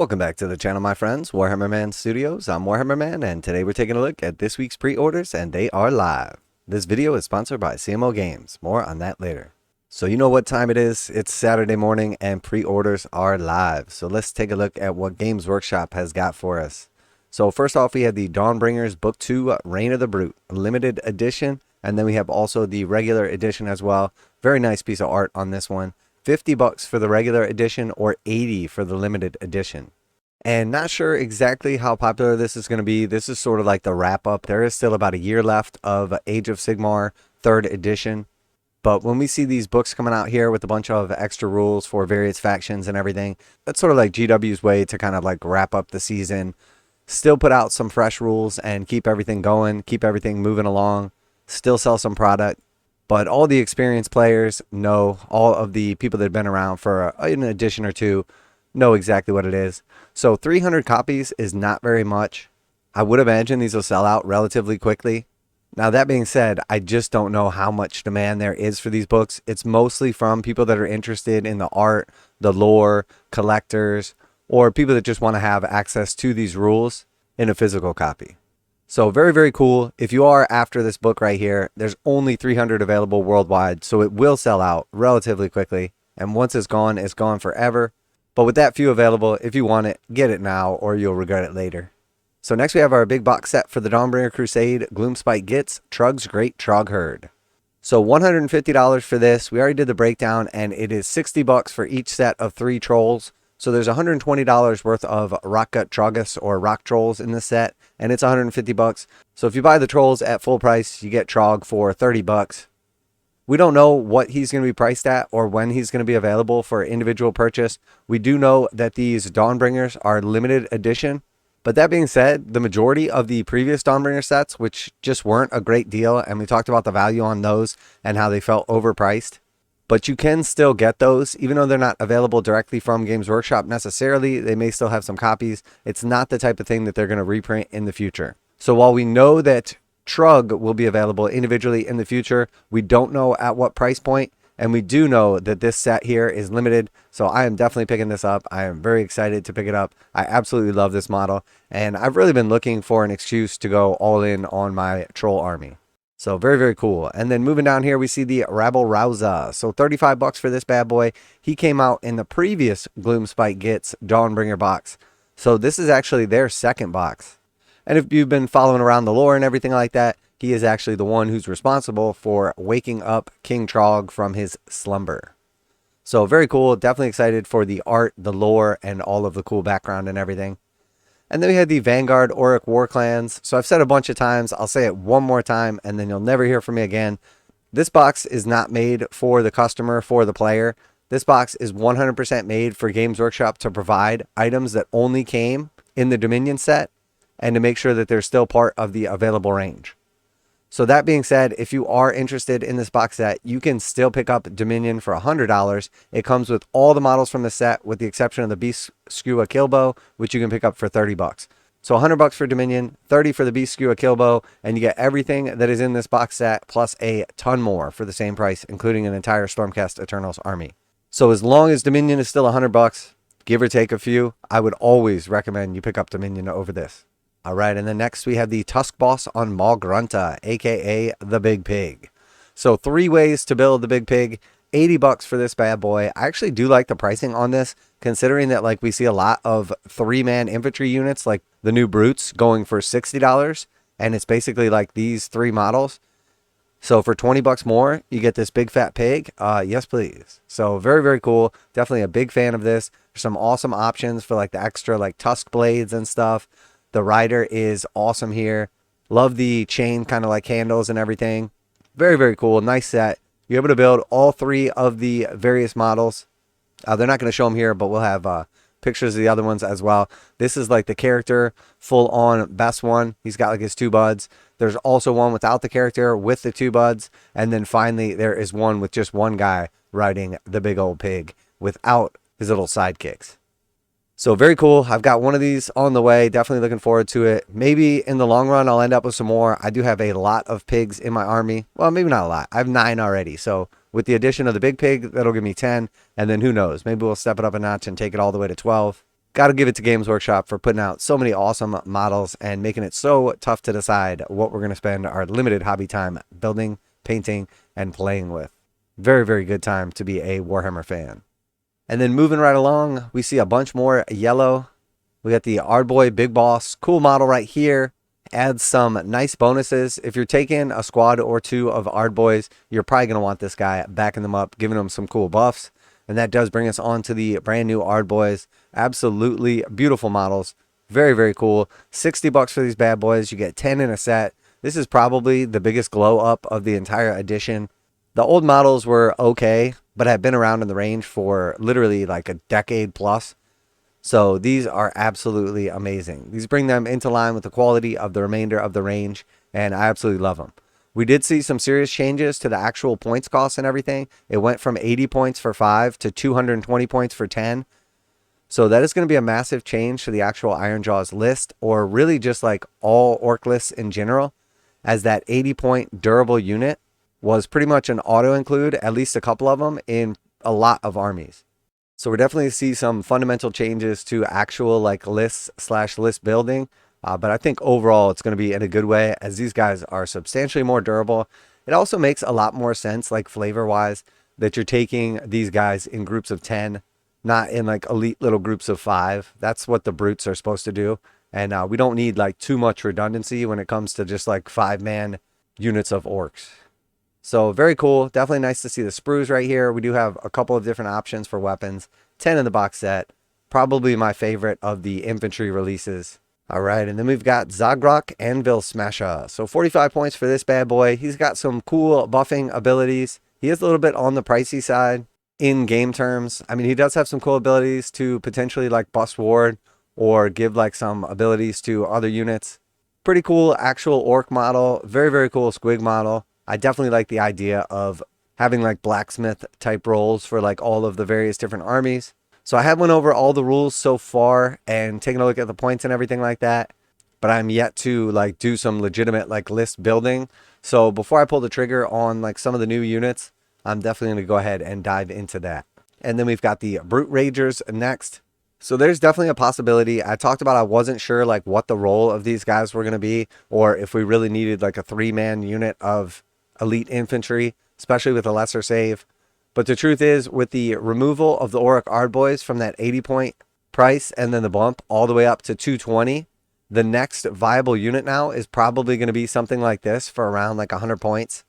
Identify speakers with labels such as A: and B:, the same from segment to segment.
A: Welcome back to the channel, my friends. Warhammer Man Studios. I'm Warhammer Man, and today we're taking a look at this week's pre-orders, and they are live. This video is sponsored by CMO Games. More on that later. So you know what time it is. It's Saturday morning, and pre-orders are live. So let's take a look at what Games Workshop has got for us. So first off, we have the Dawnbringers Book 2 Reign of the Brute limited edition, and then we have also the regular edition as well. Very nice piece of art on this one. $50 for the regular edition or $80 for the limited edition. And not sure exactly how popular this is going to be. This is sort of like the wrap up. There is still about a year left of Age of Sigmar 3rd edition. But when we see these books coming out here with a bunch of extra rules for various factions and everything, that's sort of like GW's way to kind of like wrap up the season, still put out some fresh rules and keep everything going, keep everything moving along, still sell some product. But all the experienced players know, all of the people that have been around for an edition or two know exactly what it is. So 300 copies is not very much. I would imagine these will sell out relatively quickly. Now that being said, I just don't know how much demand there is for these books. It's mostly from people that are interested in the art, the lore, collectors, or people that just want to have access to these rules in a physical copy. So very, very cool. If you are after this book right here, there's only 300 available worldwide, so it will sell out relatively quickly. And once it's gone forever. But with that few available, if you want it, get it now or you'll regret it later. So next we have our big box set for the Dawnbringer Crusade, Gloomspite Gitz, Trugg's Great Trogg Herd. So $150 for this. We already did the breakdown, and it is $60 for each set of 3 trolls. So there's $120 worth of rock gut troggoths or rock trolls in this set, and it's $150. So if you buy the trolls at full price, you get Trogg for $30. We don't know what he's going to be priced at or when he's going to be available for individual purchase. We do know that these Dawnbringers are limited edition. But that being said, the majority of the previous Dawnbringer sets, which just weren't a great deal, and we talked about the value on those and how they felt overpriced. But you can still get those, even though they're not available directly from Games Workshop necessarily. They may still have some copies. It's not the type of thing that they're going to reprint in the future. So while we know that Trugg will be available individually in the future, we don't know at what price point, and we do know that this set here is limited. So I am definitely picking this up. I am very excited to pick it up. I absolutely love this model, and I've really been looking for an excuse to go all in on my troll army. So very, very cool. And then moving down here, we see the Rabble Rowza. So $35 for this bad boy. He came out in the previous Gloomspite Gitz Dawnbringer box. So this is actually their second box. And if you've been following around the lore and everything like that, he is actually the one who's responsible for waking up King Trogg from his slumber. So very cool. Definitely excited for the art, the lore, and all of the cool background and everything. And then we had the Vanguard Orruk Warclans. So I've said a bunch of times, I'll say it one more time, and then you'll never hear from me again. This box is not made for the customer, for the player. This box is 100% made for Games Workshop to provide items that only came in the Dominion set and to make sure that they're still part of the available range. So that being said, if you are interested in this box set, you can still pick up Dominion for $100. It comes with all the models from the set, with the exception of the Beast Skua Killbow, which you can pick up for $30. So $100 for Dominion, $30 for the Beast Skua Killbow, and you get everything that is in this box set, plus a ton more for the same price, including an entire Stormcast Eternals army. So as long as Dominion is still $100, give or take a few, I would always recommend you pick up Dominion over this. All right, and then next we have the Tusk Boss on Maw Grunta, aka the Big Pig. So 3 ways to build the Big Pig, $80 for this bad boy. I actually do like the pricing on this, considering that like we see a lot of 3-man infantry units like the new Brutes going for $60, and it's basically like these 3 models. So for $20 more, you get this big fat pig. Yes, please. So very, very cool. Definitely a big fan of this. There's some awesome options for like the extra like tusk blades and stuff. The rider is awesome here. Love the chain kind of like handles and everything. Very, very cool. Nice set. You're able to build all 3 of the various models. They're not going to show them here, but we'll have pictures of the other ones as well. This is like the character full on best one. He's got like his 2 buds. There's also one without the character with the 2 buds. And then finally there is one with just one guy riding the big old pig without his little sidekicks. So very cool. I've got one of these on the way. Definitely looking forward to it. Maybe in the long run, I'll end up with some more. I do have a lot of pigs in my army. Well, maybe not a lot. I have 9 already. So with the addition of the big pig, that'll give me 10. And then who knows? Maybe we'll step it up a notch and take it all the way to 12. Gotta give it to Games Workshop for putting out so many awesome models and making it so tough to decide what we're going to spend our limited hobby time building, painting, and playing with. Very, very good time to be a Warhammer fan. And then moving right along, we see a bunch more yellow. We got the Ardboy Big Boss. Cool model right here. Adds some nice bonuses. If you're taking a squad or two of Ardboys, you're probably going to want this guy, backing them up, giving them some cool buffs. And that does bring us on to the brand new Ardboys. Absolutely beautiful models. Very, very cool. 60 bucks for these bad boys. You get 10 in a set. This is probably the biggest glow up of the entire edition. The old models were okay, but have been around in the range for literally like a decade plus. So these are absolutely amazing. These bring them into line with the quality of the remainder of the range, and I absolutely love them. We did see some serious changes to the actual points cost and everything. It went from 80 points for 5 to 220 points for 10. So that is going to be a massive change to the actual Ironjawz list, or really just like all orc lists in general, as that 80 point durable unit was pretty much an auto include, at least a couple of them, in a lot of armies. So we're definitely see some fundamental changes to actual like lists / list building. But I think overall it's going to be in a good way, as these guys are substantially more durable. It also makes a lot more sense, like flavor wise, that you're taking these guys in groups of 10, not in like elite little groups of 5. That's what the brutes are supposed to do. And we don't need like too much redundancy when it comes to just like 5-man units of orcs. So very cool. Definitely nice to see the sprues right here. We do have a couple of different options for weapons. 10 in the box set. Probably my favorite of the infantry releases. All right, and then we've got Zoggrok Anvilsmasha. So 45 points for this bad boy. He's got some cool buffing abilities. He is a little bit on the pricey side in game terms. I mean, he does have some cool abilities to potentially like bust ward or give like some abilities to other units. Pretty cool actual orc model. Very, very cool squig model. I definitely like the idea of having like blacksmith type roles for like all of the various different armies. So I have went over all the rules so far and taken a look at the points and everything like that, but I'm yet to like do some legitimate like list building. So before I pull the trigger on like some of the new units, I'm definitely going to go ahead and dive into that. And then we've got the Brute Ragerz next. So there's definitely a possibility. I talked about I wasn't sure like what the role of these guys were going to be, or if we really needed like a 3-man unit of elite infantry, especially with a lesser save. But the truth is, with the removal of the Orruk Ardboys from that 80 point price and then the bump all the way up to 220, the next viable unit now is probably going to be something like this for around like 100 points.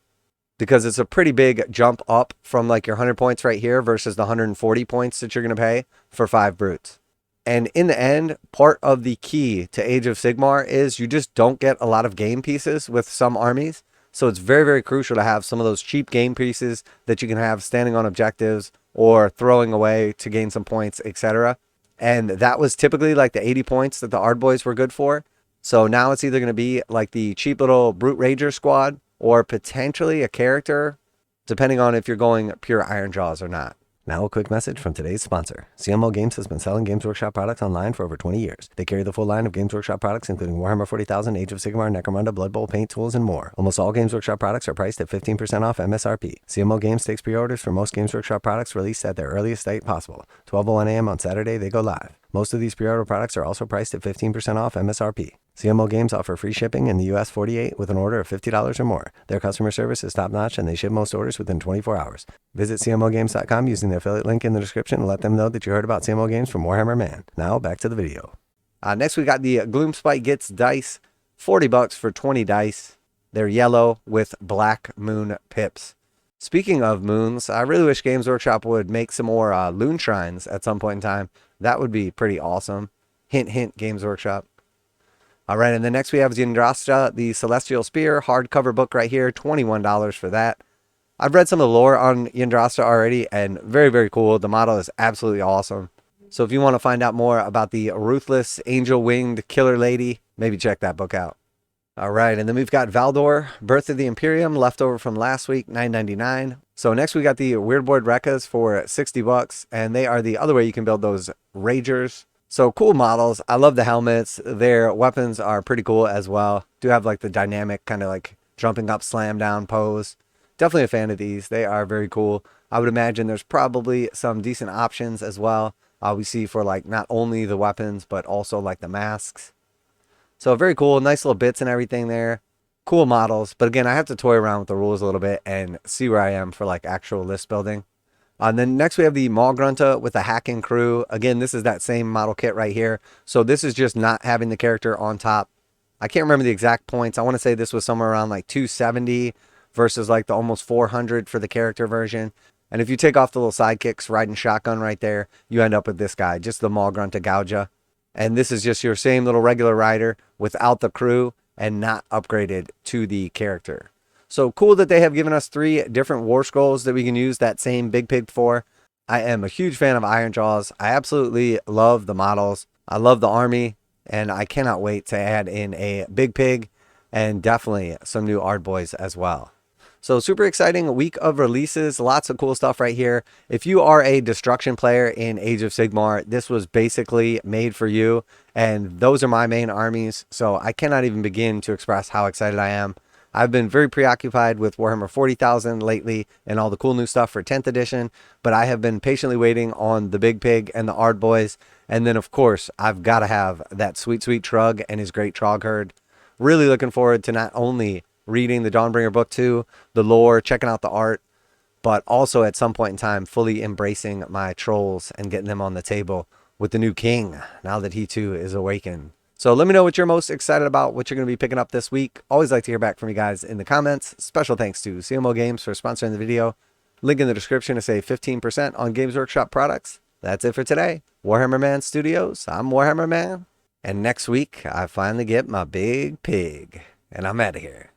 A: Because it's a pretty big jump up from like your 100 points right here versus the 140 points that you're going to pay for 5 brutes. And in the end, part of the key to Age of Sigmar is you just don't get a lot of game pieces with some armies. So it's very, very crucial to have some of those cheap game pieces that you can have standing on objectives or throwing away to gain some points, etc. And that was typically like the 80 points that the Ardboys were good for. So now it's either going to be like the cheap little Brute Rager squad or potentially a character, depending on if you're going pure Ironjawz or not. Now a quick message from today's sponsor. CMO Games has been selling Games Workshop products online for over 20 years. They carry the full line of Games Workshop products, including Warhammer 40,000, Age of Sigmar, necromunda, Blood Bowl, paint tools, and more. Almost all Games Workshop products are priced at 15% off MSRP. CMO Games takes pre-orders for most Games Workshop products released at their earliest date possible. 12:01 a.m. on Saturday, they go live. Most of these pre-order products are also priced at 15% off MSRP. CMO Games offer free shipping in the US 48 with an order of $50 or more. Their customer service is top-notch and they ship most orders within 24 hours. Visit CMOGames.com using the affiliate link in the description and let them know that you heard about CMO Games from Warhammer Man. Now back to the video. Next we got the Gloomspite Gitz dice. 40 bucks for 20 dice. They're yellow with black moon pips. Speaking of moons, I really wish Games Workshop would make some more loon shrines at some point in time. That would be pretty awesome. Hint, hint, Games Workshop. All right, and then next we have Yndrasta the Celestial Spear, hardcover book right here, $21 for that. I've read some of the lore on Yndrasta already, and very, very cool. The model is absolutely awesome. So if you want to find out more about the ruthless, angel-winged killer lady, maybe check that book out. All right, and then we've got Valdor, Birth of the Imperium, leftover from last week, $9.99. So next we got the Weirdbrute Wrekkaz for 60 bucks, and they are the other way you can build those Ragerz. So cool models. I love the helmets. Their weapons are pretty cool as well. Do have like the dynamic kind of like jumping up, slam down pose. Definitely a fan of these. They are very cool. I would imagine there's probably some decent options as well. we see for like not only the weapons, but also like the masks. So very cool, nice little bits and everything there. Cool models, but again, I have to toy around with the rules a little bit and see where I am for like actual list building. And then next we have the Maw Grunta with the hacking crew. Again, this is that same model kit right here. So this is just not having the character on top. I can't remember the exact points. I want to say this was somewhere around like 270 versus like the almost 400 for the character version. And if you take off the little sidekicks riding shotgun right there, you end up with this guy, just the Maw Grunta Gouja. And this is just your same little regular rider without the crew and not upgraded to the character. So cool that they have given us 3 different war scrolls that we can use that same Big Pig for. I am a huge fan of Ironjawz. I absolutely love the models. I love the army, and I cannot wait to add in a Big Pig and definitely some new Ardboys as well. So super exciting week of releases. Lots of cool stuff right here. If you are a destruction player in Age of Sigmar, this was basically made for you. And those are my main armies. So I cannot even begin to express how excited I am. I've been very preoccupied with Warhammer 40,000 lately and all the cool new stuff for 10th edition, but I have been patiently waiting on the Big Pig and the Ardboys. And then, of course, I've got to have that sweet, sweet Trugg and his great Trogg herd. Really looking forward to not only reading the Dawnbringer book 2, the lore, checking out the art, but also at some point in time fully embracing my trolls and getting them on the table with the new king now that he too is awakened. So let me know what you're most excited about, what you're going to be picking up this week. Always like to hear back from you guys in the comments. Special thanks to CMO Games for sponsoring the video. Link in the description to save 15% on Games Workshop products. That's it for today. Warhammer Man Studios, I'm Warhammer Man. And next week, I finally get my big pig. And I'm out of here.